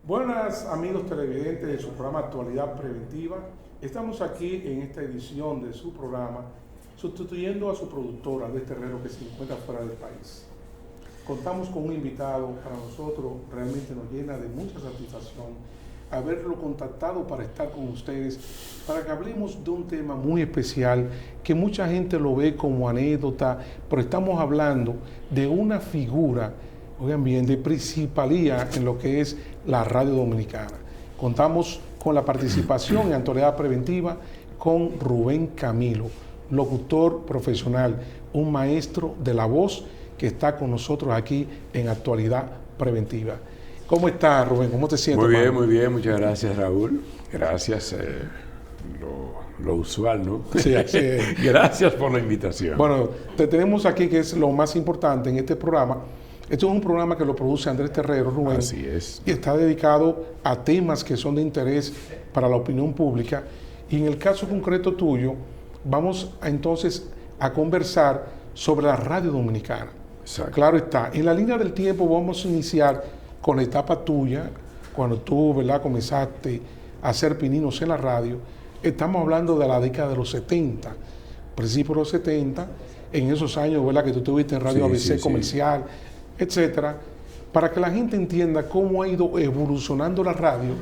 Buenas amigos televidentes de su programa Actualidad Preventiva. Estamos aquí en esta edición de su programa sustituyendo a su productora de Terrero que se encuentra fuera del país. Contamos con un invitado para nosotros, realmente nos llena de mucha satisfacción haberlo contactado para estar con ustedes, para que hablemos de un tema muy especial que mucha gente lo ve como anécdota, pero estamos hablando de una figura, oigan bien, de principalía en lo que es la radio dominicana. Contamos con la participación en Actualidad Preventiva con Rubén Camilo, locutor profesional, un maestro de la voz que está con nosotros aquí en Actualidad Preventiva. ¿Cómo estás, Rubén? ¿Cómo te sientes? Muy bien, muchas gracias, Raúl. Gracias, lo usual, ¿no? Sí, así es. Gracias por la invitación. Bueno, te tenemos aquí, que es lo más importante en este programa. Esto es un programa que lo produce Andrés Terrero, Rubén. Así es. Y está dedicado a temas que son de interés para la opinión pública. Y en el caso concreto tuyo, vamos entonces a conversar sobre la radio dominicana. Exacto. Claro está. En la línea del tiempo vamos a iniciar con la etapa tuya, cuando tú, ¿verdad?, comenzaste a hacer pininos en la radio. Estamos hablando de la década de los 70, principios de los 70, en esos años, ¿verdad?, que tú estuviste en Radio ABC comercial, etcétera, para que la gente entienda cómo ha ido evolucionando la radio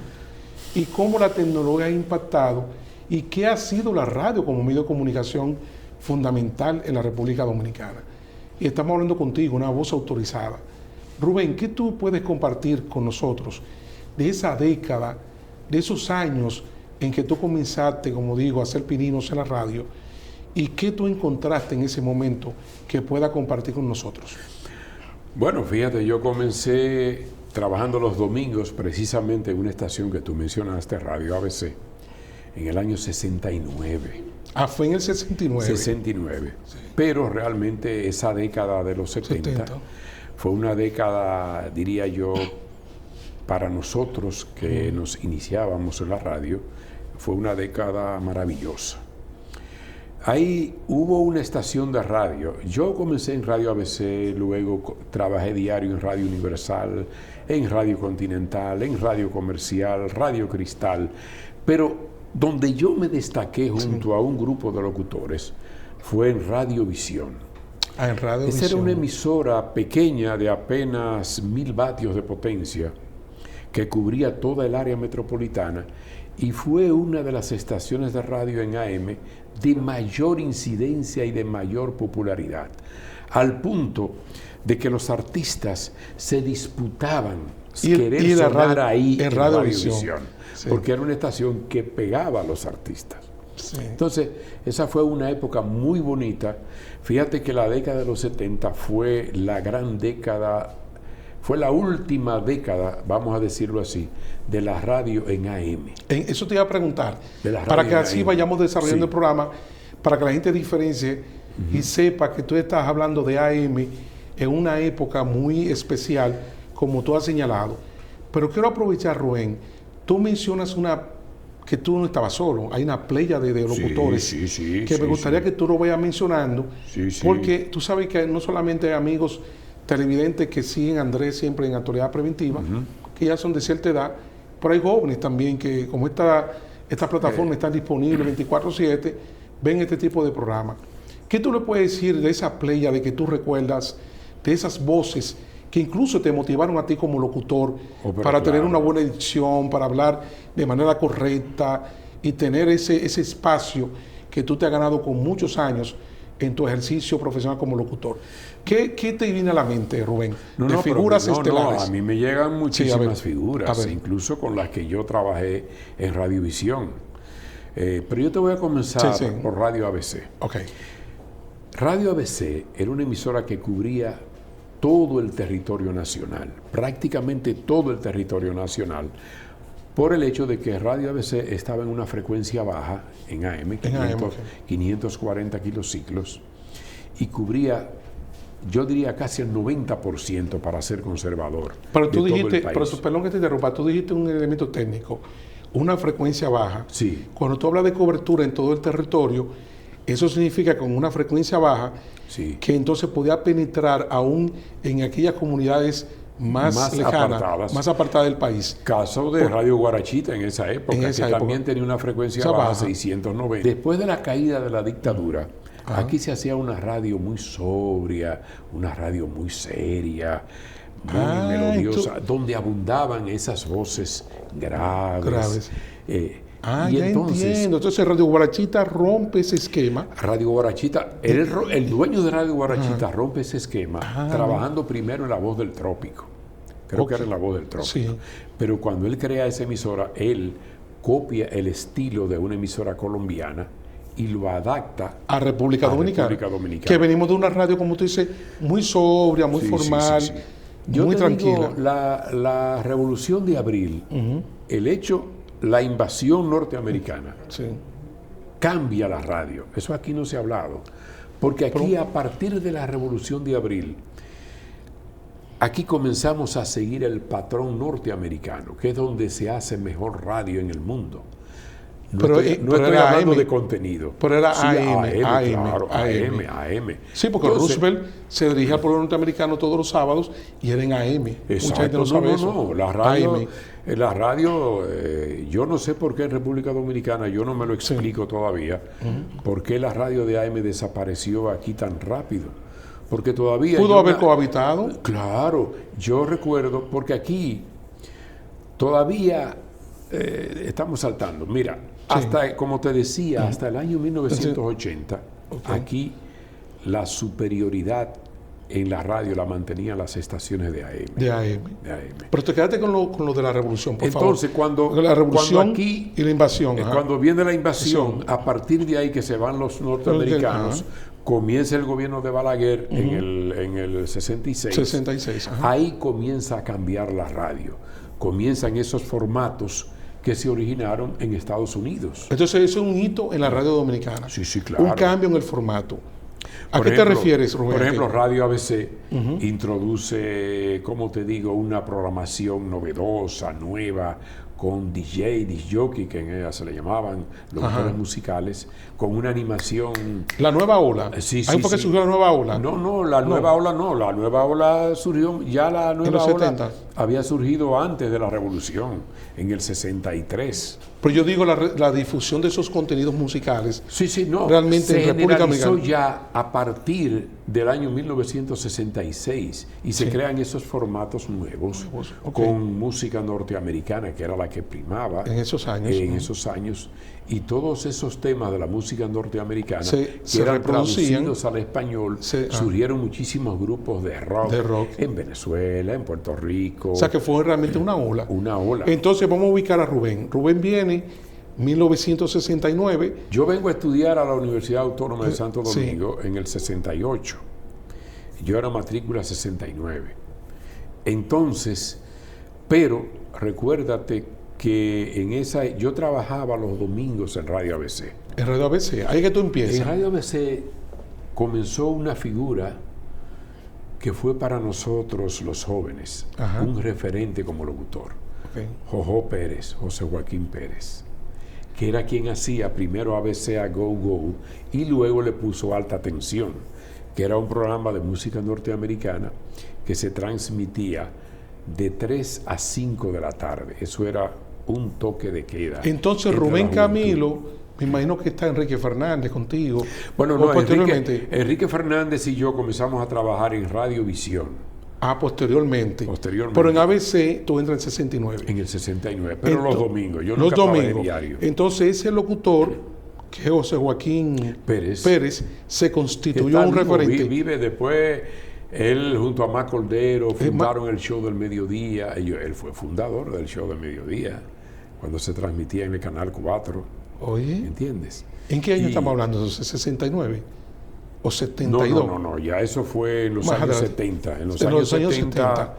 y cómo la tecnología ha impactado y qué ha sido la radio como medio de comunicación fundamental en la República Dominicana. Y estamos hablando contigo, una voz autorizada. Rubén, ¿qué tú puedes compartir con nosotros de esa década, de esos años en que tú comenzaste, como digo, a hacer pininos en la radio, y qué tú encontraste en ese momento que pueda compartir con nosotros? Bueno, fíjate, yo comencé trabajando los domingos precisamente en una estación que tú mencionaste, Radio ABC, en el año 69. Ah, fue en el 69. 69. Sí. Pero realmente esa década de los 70. Fue una década, diría yo, para nosotros que nos iniciábamos en la radio, fue una década maravillosa. Ahí hubo una estación de radio. Yo comencé en Radio ABC, luego trabajé diario en Radio Universal, en Radio Continental, en Radio Comercial, Radio Cristal, pero donde yo me destaqué junto a un grupo de locutores fue en Radio Visión. Esa era una emisora pequeña de apenas 1000 vatios de potencia que cubría toda el área metropolitana y fue una de las estaciones de radio en AM de mayor incidencia y de mayor popularidad, al punto de que los artistas se disputaban querer sonar ahí en Radio Visión, porque era una estación que pegaba a los artistas. Sí. Entonces, esa fue una época muy bonita. Fíjate que la década de los 70 fue la gran década, fue la última década, vamos a decirlo así, de la radio en AM. Eso te iba a preguntar, para que así vayamos desarrollando el programa, para que la gente diferencie y sepa que tú estás hablando de AM en una época muy especial, como tú has señalado. Pero quiero aprovechar, Rubén, tú mencionas que tú no estabas solo, hay una playa de locutores que me gustaría que tú lo vayas mencionando, porque tú sabes que no solamente hay amigos televidentes que siguen a Andrés siempre en Actualidad Preventiva, que ya son de cierta edad, pero hay jóvenes también que, como esta plataforma está disponible 24/7, ven este tipo de programas. ¿Qué tú le puedes decir de esa playa de que tú recuerdas, de esas voces que incluso te motivaron a ti como locutor para tener una buena dicción, para hablar de manera correcta y tener ese espacio que tú te has ganado con muchos años en tu ejercicio profesional como locutor? ¿Qué te viene a la mente, Rubén? De figuras estelares. A mí me llegan muchísimas figuras, incluso con las que yo trabajé en Radiovisión. Pero yo te voy a comenzar por Radio ABC. Radio ABC era una emisora que cubría todo el territorio nacional, prácticamente todo el territorio nacional, por el hecho de que Radio ABC estaba en una frecuencia baja, en AM, 540 kilociclos, y cubría, yo diría, casi el 90%, para ser conservador. Pero tú dijiste, perdón que te interrumpa, tú dijiste un elemento técnico, una frecuencia baja. Sí. Cuando tú hablas de cobertura en todo el territorio, eso significa con una frecuencia baja, que entonces podía penetrar aún en aquellas comunidades más lejana, más apartada del país. Caso de Radio Guarachita en esa época, también tenía una frecuencia baja, 690. Después de la caída de la dictadura, aquí se hacía una radio muy sobria, una radio muy seria, muy melodiosa, donde abundaban esas voces graves. Y ya entiendo. Entonces Radio Guarachita rompe ese esquema. Radio Guarachita, el dueño de Radio Guarachita rompe ese esquema trabajando primero en La Voz del Trópico. Creo que era en La Voz del Trópico. Sí. Pero cuando él crea esa emisora, él copia el estilo de una emisora colombiana y lo adapta a República Dominicana. Que venimos de una radio, como tú dices, muy sobria, muy formal, muy tranquila. Digo, la Revolución de Abril, el hecho, la invasión norteamericana, cambia la radio. Eso aquí no se ha hablado. Porque aquí, a partir de la Revolución de Abril, aquí comenzamos a seguir el patrón norteamericano, que es donde se hace mejor radio en el mundo. No estoy hablando de contenido. Pero era AM. Sí, porque entonces, Roosevelt se dirige al pueblo norteamericano todos los sábados y era en AM. Exacto. Mucha gente no sabe eso. La radio, yo no sé por qué en República Dominicana, yo no me lo explico todavía, por qué la radio de AM desapareció aquí tan rápido. Porque todavía... ¿Pudo haber cohabitado? Claro, yo recuerdo, porque aquí todavía estamos saltando. Mira, hasta, como te decía, hasta el año 1980, aquí la superioridad en la radio la mantenían las estaciones de AM. De AM. Pero te quedaste con lo de la revolución, por favor. Entonces, cuando la revolución cuando aquí, y la invasión. Cuando viene la invasión, a partir de ahí que se van los norteamericanos, comienza el gobierno de Balaguer en el 66. Ahí comienza a cambiar la radio. Comienzan esos formatos que se originaron en Estados Unidos. Entonces, eso es un hito en la radio dominicana. Sí, claro. Un cambio en el formato. ¿A qué te refieres, Rubén? Por ejemplo, Radio ABC introduce, como te digo, una programación novedosa, nueva, con DJ, disc-jockey, que en ella se le llamaban locutores musicales, con una animación... ¿La nueva ola? Sí. ¿Ahí fue que surgió la nueva ola? No, la nueva ola no. La nueva ola surgió, ya la nueva ola había surgido antes de la Revolución, en el 63. Pero yo digo la difusión de esos contenidos musicales. Realmente se en República Dominicana ya a partir del año 1966 y se crean esos formatos nuevos con música norteamericana, que era la que primaba en esos años. Y todos esos temas de la música norteamericana que eran traducidos al español, surgieron muchísimos grupos de rock en Venezuela, en Puerto Rico. O sea que fue realmente una ola. Una ola. Entonces vamos a ubicar a Rubén. Rubén viene 1969. Yo vengo a estudiar a la Universidad Autónoma de Santo Domingo en el 68. Yo era matrícula 69. Entonces, pero recuérdate que en esa yo trabajaba los domingos en Radio ABC. En Radio ABC, ahí que tú empiezas. En Radio ABC comenzó una figura que fue para nosotros los jóvenes un referente como locutor. José Joaquín Pérez, que era quien hacía primero ABC a Go Go y luego le puso Alta Tensión, que era un programa de música norteamericana que se transmitía de 3 a 5 de la tarde. Eso era un toque de queda. Entonces Rubén Camilo, me imagino que está Enrique Fernández contigo. Bueno, no, Enrique Fernández y yo comenzamos a trabajar en Radiovisión. Posteriormente. Pero en ABC tú entras en 69. En el 69, pero los domingos. Yo los nunca domingos. Diario. Entonces ese locutor, que es José Joaquín Pérez se constituyó un referente. Vive después, él junto a Má Cordero fundaron el Show del Mediodía. Él fue fundador del Show del Mediodía, cuando se transmitía en el Canal 4. Oye. ¿Entiendes? ¿En qué año estamos hablando? ¿Entonces 69? ¿O 72? No, ya eso fue en los años 70. En los años 70,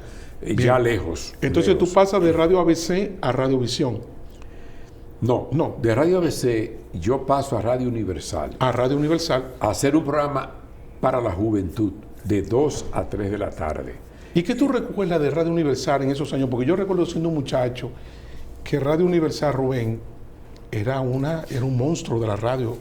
ya lejos. Entonces tú pasas de Radio ABC a Radiovisión. No, de Radio ABC yo paso a Radio Universal. A Radio Universal. A hacer un programa para la juventud de 2 a 3 de la tarde. ¿Y qué tú recuerdas de Radio Universal en esos años? Porque yo recuerdo siendo un muchacho que Radio Universal, Rubén, era un monstruo de la radio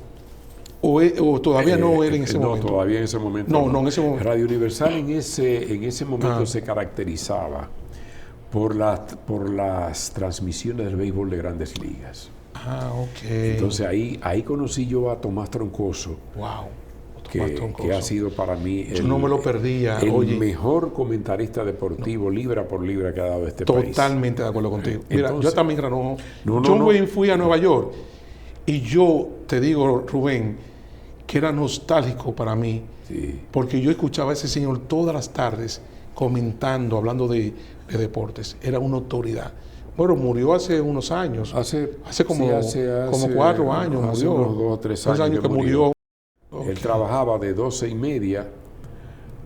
o todavía no era en ese momento? No, todavía en ese momento. No, en ese momento. Radio Universal en ese momento se caracterizaba por las transmisiones del béisbol de Grandes Ligas. Ok. Entonces ahí conocí yo a Tomás Troncoso. Wow. Que ha sido para mí yo no me lo perdía. El mejor comentarista deportivo, libra por libra, que ha dado este país. Totalmente de acuerdo contigo. Mira, Entonces, yo también yo fui a Nueva York y yo te digo, Rubén, que era nostálgico para mí, porque yo escuchaba a ese señor todas las tardes comentando, hablando de deportes. Era una autoridad. Bueno, murió hace unos años. Hace como 4 años hace murió. Unos 2 o 3 años que murió. Él trabajaba de 12:30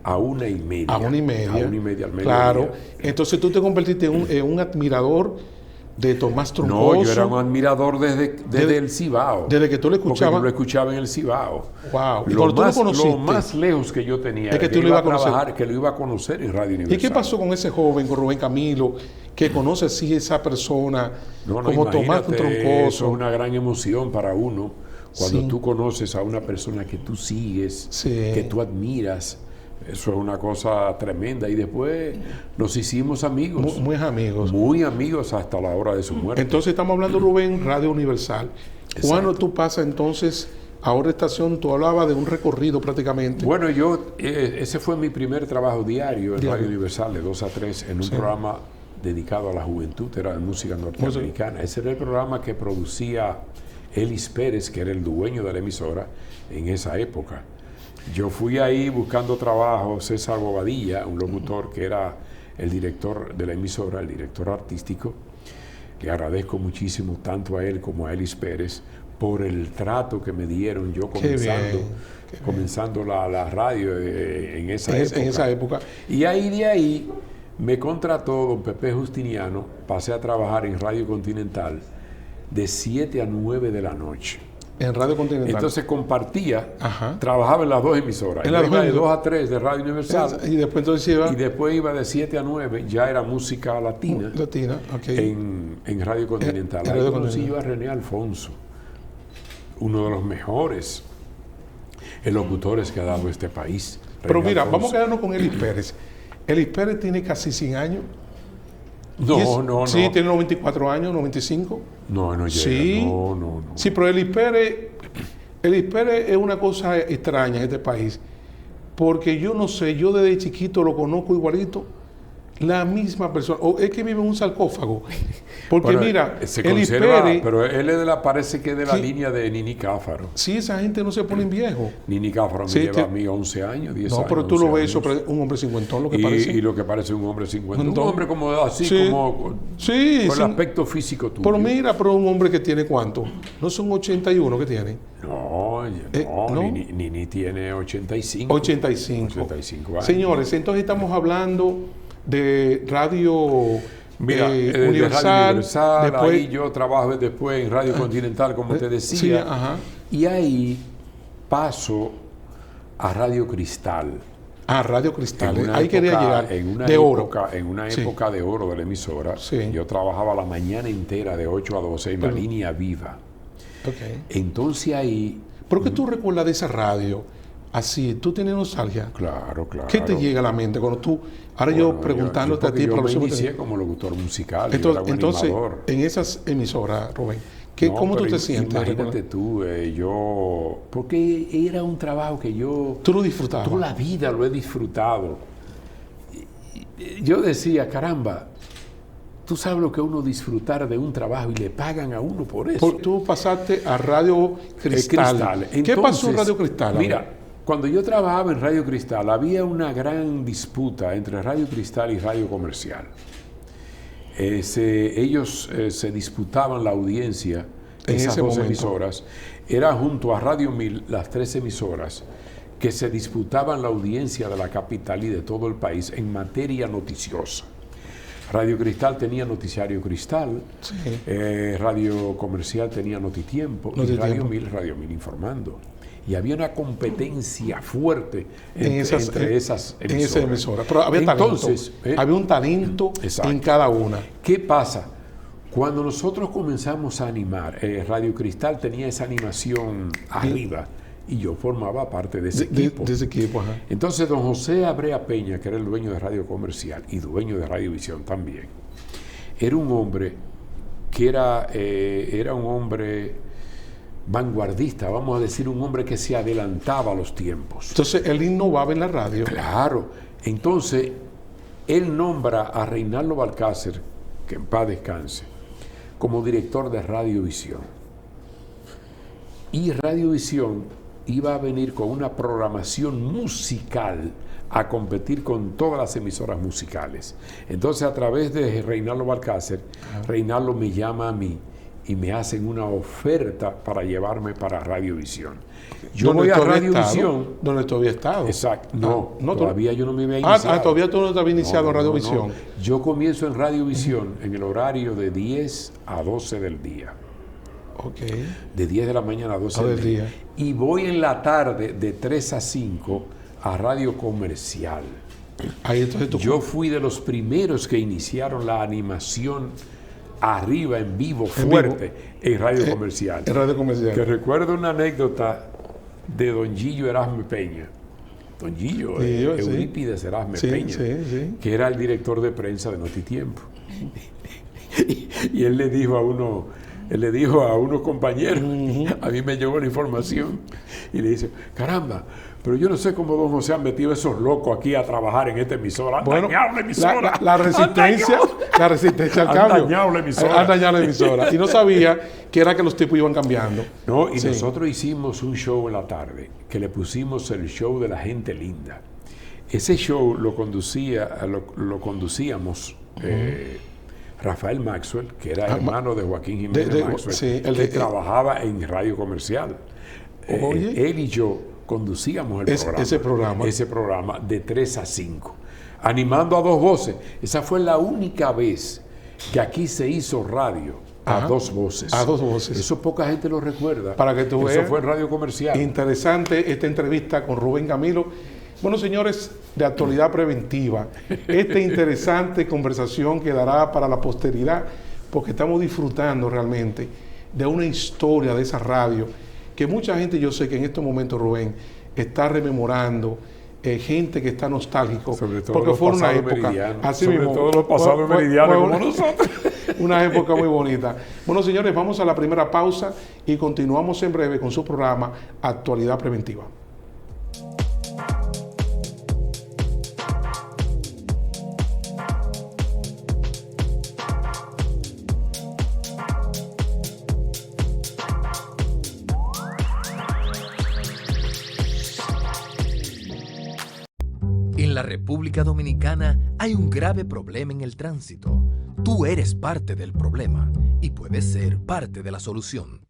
a 1:30. A 1:30. A 1:30 al mediodía. Claro. Entonces tú te convertiste en un admirador de Tomás Troncoso. No, yo era un admirador desde el Cibao. Desde que tú lo escuchabas. Porque yo lo escuchaba en el Cibao. Wow. Y lo más lejos que yo tenía es que tú lo ibas a conocer. Que lo iba a conocer en Radio Universal. ¿Y qué pasó con ese joven, con Rubén Camilo, que conoce así esa persona como Tomás Troncoso? Eso es una gran emoción para uno. Cuando tú conoces a una persona que tú sigues, que tú admiras, eso es una cosa tremenda. Y después nos hicimos amigos. Muy amigos. Muy amigos hasta la hora de su muerte. Entonces estamos hablando, Rubén, Radio Universal. Exacto. ¿Cuándo tú pasas entonces a otra estación? Tú hablabas de un recorrido prácticamente. Bueno, ese fue mi primer trabajo diario en Radio Universal, de 2 a 3, en un programa dedicado a la juventud, era de música norteamericana. Ese era el programa que producía Elis Pérez, que era el dueño de la emisora en esa época. Yo fui ahí buscando trabajo. César Bobadilla, un locutor que era el director de la emisora, el director artístico. Le agradezco muchísimo tanto a él como a Elis Pérez por el trato que me dieron yo comenzando la radio en esa época. Y de ahí me contrató don Pepe Justiniano. Pasé a trabajar en Radio Continental de 7 a 9 de la noche. En Radio Continental. Entonces compartía, trabajaba en las 2 emisoras. Iba de 2 a 3 de Radio Universal. Y después iba de 7 a 9, ya era música latina. En Radio Continental. Ahí conocí yo a René Alfonso, uno de los mejores locutores que ha dado este país. Pero mira, vamos a quedarnos con Elis Pérez. Elis Pérez tiene casi 100 años. No. Sí, tiene 94 años, 95. No llega. Sí. No. Sí, pero Elis Pérez es una cosa extraña en este país. Porque yo no sé, yo desde chiquito lo conozco igualito. La misma persona. O es que vive en un sarcófago. Porque mira, Elis Pérez. Pero él parece que es de la línea de Nini Cáfaro. Sí, esa gente no se pone viejo. Nini Cáfaro me lleva a mí 11 años, 10 años. No, pero tú lo ves un hombre cincuentón, lo que parece. Y lo que parece un hombre cincuentón. Un hombre como así, con el aspecto físico tuyo. Pero mira, un hombre que tiene ¿cuánto? ¿No son 81 que tiene? No. Nini tiene 85. 85 años. Señores, entonces estamos hablando de Radio Universal. Después, ahí yo trabajo después en Radio Continental, como te decía. Y ahí paso a Radio Cristal. Radio Cristal. Ahí quería llegar. En una época de oro de la emisora. Yo trabajaba la mañana entera de 8 a 12 en la línea viva. Entonces ahí... ¿Pero qué tú recuerdas de esa radio? Así, ¿tú tienes nostalgia? Claro. ¿Qué te llega a la mente cuando tú... Ahora yo preguntándote a ti... Yo me inicié como locutor musical. Entonces, animador. En esas emisoras, Rubén, ¿cómo tú te sientes? Imagínate tú, porque era un trabajo que yo... ¿Tú lo disfrutabas? Toda la vida lo he disfrutado. Yo decía, caramba, tú sabes lo que uno disfrutar de un trabajo y le pagan a uno por eso. Tú pasaste a Radio Cristal. Entonces, ¿qué pasó en Radio Cristal? Mira, cuando yo trabajaba en Radio Cristal, había una gran disputa entre Radio Cristal y Radio Comercial. Ellos se disputaban la audiencia en esas dos emisoras. Era junto a Radio 1000, las 3 emisoras, que se disputaban la audiencia de la capital y de todo el país en materia noticiosa. Radio Cristal tenía Noticiario Cristal, Radio Comercial tenía Notitiempo, y Radio 1000 Informando. Y había una competencia fuerte entre esas emisoras. En esa emisora. Pero había talento. Había un talento en cada una. ¿Qué pasa? Cuando nosotros comenzamos a animar, Radio Cristal tenía esa animación arriba y yo formaba parte de ese equipo. De ese equipo, ajá. Entonces, don José Abrea Peña, que era el dueño de Radio Comercial y dueño de Radiovisión también, era un hombre que era un hombre vanguardista, vamos a decir, un hombre que se adelantaba a los tiempos. Entonces, él innovaba en la radio. Claro. Entonces, él nombra a Reinaldo Balcácer, que en paz descanse, como director de Radiovisión. Y Radiovisión iba a venir con una programación musical a competir con todas las emisoras musicales. Entonces, a través de Reinaldo Balcácer, Reinaldo me llama a mí y me hacen una oferta para llevarme para Radiovisión. Yo voy a Radiovisión. ¿Dónde tú habías estado? Exacto. No, todavía yo no me había iniciado. Todavía tú no te habías iniciado en Radiovisión. No. Yo comienzo en Radiovisión en el horario de 10 a 12 del día. Okay. De 10 de la mañana a 12 del día. Y voy en la tarde de 3 a 5 a Radio Comercial. Ahí entonces yo fui de los primeros que iniciaron la animación arriba, en vivo, fuerte, en Radio Comercial. En Radio Comercial. Que recuerdo una anécdota de don Gillo Erasme Peña. Don Gillo, Eurípides Erasme Peña, que era el director de prensa de Notitiempo. Y él le dijo a unos compañeros, a mí me llegó la información, y le dice, caramba, pero yo no sé cómo don José han metido esos locos aquí a trabajar en esta emisora. Bueno, la resistencia al cambio. Han dañado la emisora. Y no sabía que era que los tipos iban cambiando. No, y nosotros hicimos un show en la tarde, que le pusimos el show de la gente linda. Ese show lo conducíamos Rafael Maxwell, que era hermano de Joaquín Jiménez Maxwell, que trabajaba en Radio Comercial. Él y yo conducíamos ese programa de 3 a 5, animando a dos voces. Esa fue la única vez que aquí se hizo radio a dos voces. A dos voces. Eso poca gente lo recuerda. Para que tú veas. Eso fue en Radio Comercial. Interesante esta entrevista con Rubén Camilo. Bueno, señores, de actualidad preventiva, esta interesante conversación quedará para la posteridad, porque estamos disfrutando realmente de una historia de esa radio que mucha gente, yo sé que en estos momentos, Rubén, está rememorando, gente que está nostálgico, sobre todo porque fue una época, así sobre mismo, todo los pasados meridianos como nosotros. Una época muy bonita. Bueno, señores, vamos a la primera pausa y continuamos en breve con su programa Actualidad Preventiva. En la República Dominicana hay un grave problema en el tránsito. Tú eres parte del problema y puedes ser parte de la solución.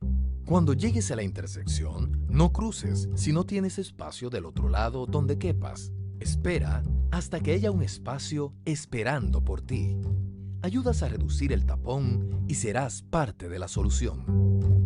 Cuando llegues a la intersección, no cruces si no tienes espacio del otro lado donde quepas. Espera hasta que haya un espacio esperando por ti. Ayudas a reducir el tapón y serás parte de la solución.